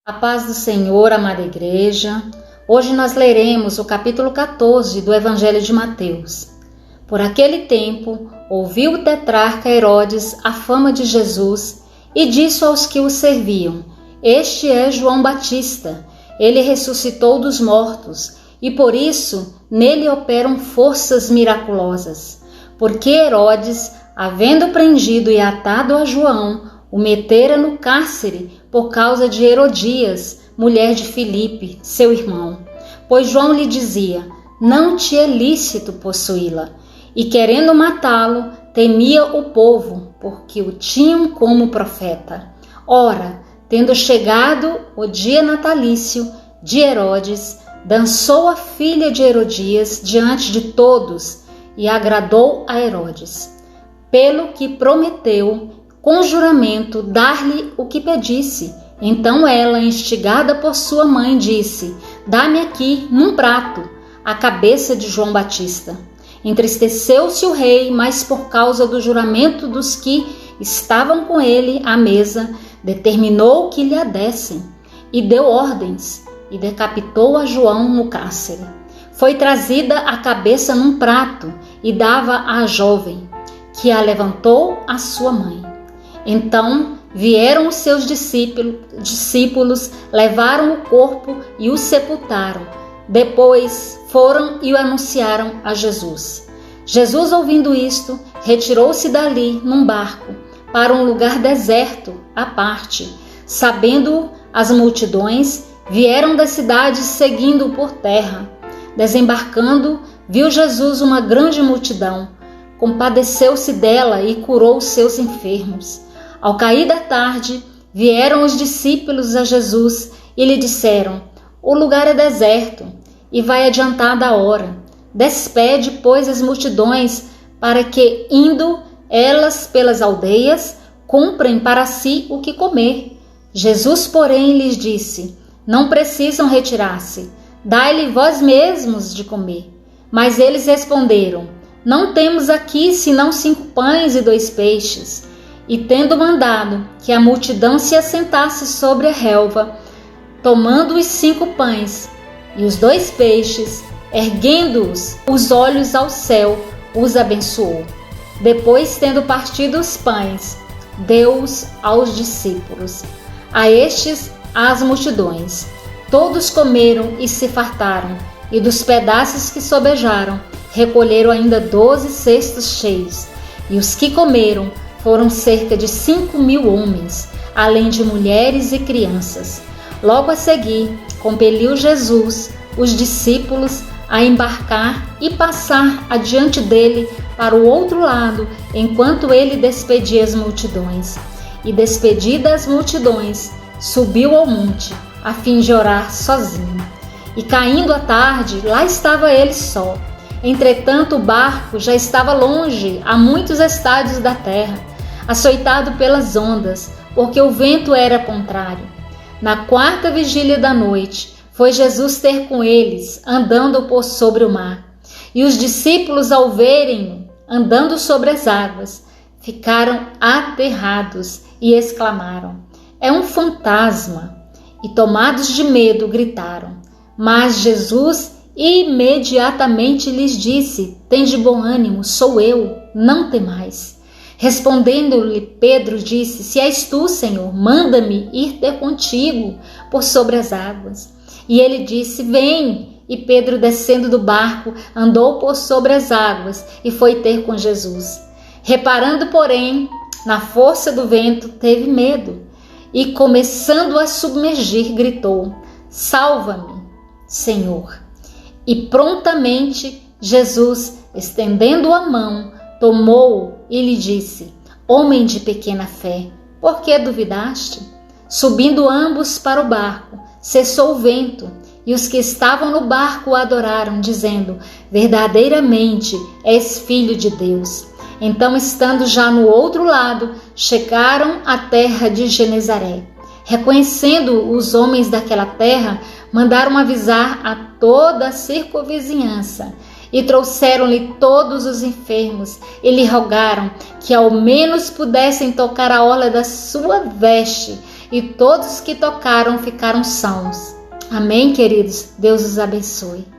A paz do Senhor, amada igreja. Hoje nós leremos o capítulo 14 do Evangelho de Mateus. Por aquele tempo, ouviu o tetrarca Herodes a fama de Jesus e disse aos que o serviam: Este é João Batista, ele ressuscitou dos mortos, e por isso nele operam forças miraculosas. Porque Herodes, havendo prendido e atado a João, o metera no cárcere por causa de Herodias, mulher de Filipe, seu irmão. Pois João lhe dizia: Não te é lícito possuí-la. E querendo matá-lo, temia o povo, porque o tinham como profeta. Ora, tendo chegado o dia natalício de Herodes, dançou a filha de Herodias diante de todos e agradou a Herodes, pelo que prometeu com juramento dar-lhe o que pedisse. Então ela, instigada por sua mãe, disse: Dá-me aqui, num prato, a cabeça de João Batista. Entristeceu-se o rei, mas por causa do juramento dos que estavam com ele à mesa, determinou que lhe a dessem, e deu ordens, e decapitou a João no cárcere. Foi trazida a cabeça num prato, e dava à jovem, que a levantou à sua mãe. Então vieram os seus discípulos, levaram o corpo e o sepultaram. Depois foram e o anunciaram a Jesus. Jesus, ouvindo isto, retirou-se dali num barco para um lugar deserto à parte. Sabendo as multidões, vieram das cidades seguindo-o por terra. Desembarcando, viu Jesus uma grande multidão. Compadeceu-se dela e curou os seus enfermos. Ao cair da tarde, vieram os discípulos a Jesus e lhe disseram: O lugar é deserto e vai adiantada a hora. Despede, pois, as multidões, para que, indo elas pelas aldeias, comprem para si o que comer. Jesus, porém, lhes disse: Não precisam retirar-se, dai-lhe vós mesmos de comer. Mas eles responderam: Não temos aqui senão 5 pães e 2 peixes. E tendo mandado que a multidão se assentasse sobre a relva, tomando os 5 pães e os 2 peixes, erguendo-os os olhos ao céu, os abençoou. Depois, tendo partido os pães, deu-os aos discípulos. A estes, às multidões. Todos comeram e se fartaram, e dos pedaços que sobejaram, recolheram ainda 12 cestos cheios. E os que comeram foram cerca de 5.000 homens, além de mulheres e crianças. Logo a seguir, compeliu Jesus os discípulos a embarcar e passar adiante dele para o outro lado, enquanto ele despedia as multidões. E despedidas as multidões, subiu ao monte, a fim de orar sozinho. E caindo a tarde, lá estava ele só. Entretanto, o barco já estava longe, a muitos estádios da terra, açoitado pelas ondas, porque o vento era contrário. Na 4ª vigília da noite, foi Jesus ter com eles, andando por sobre o mar. E os discípulos, ao verem-no andando sobre as águas, ficaram aterrados e exclamaram: É um fantasma! E tomados de medo, gritaram. Mas Jesus imediatamente lhes disse: Tende bom ânimo, sou eu, não temais. Respondendo-lhe Pedro, disse: Se és tu, Senhor, manda-me ir ter contigo por sobre as águas. E ele disse: Vem. E Pedro, descendo do barco, andou por sobre as águas e foi ter com Jesus. Reparando, porém, na força do vento, teve medo e, começando a submergir, gritou: Salva-me, Senhor. E prontamente Jesus, estendendo a mão, tomou-o e lhe disse: Homem de pequena fé, por que duvidaste? Subindo ambos para o barco, cessou o vento, e os que estavam no barco o adoraram, dizendo: Verdadeiramente és filho de Deus. Então, estando já no outro lado, chegaram à terra de Genezaré. Reconhecendo os homens daquela terra, mandaram avisar a toda a circunvizinhança e trouxeram-lhe todos os enfermos e lhe rogaram que ao menos pudessem tocar a orla da sua veste, e todos que tocaram ficaram sãos. Amém, queridos? Deus os abençoe.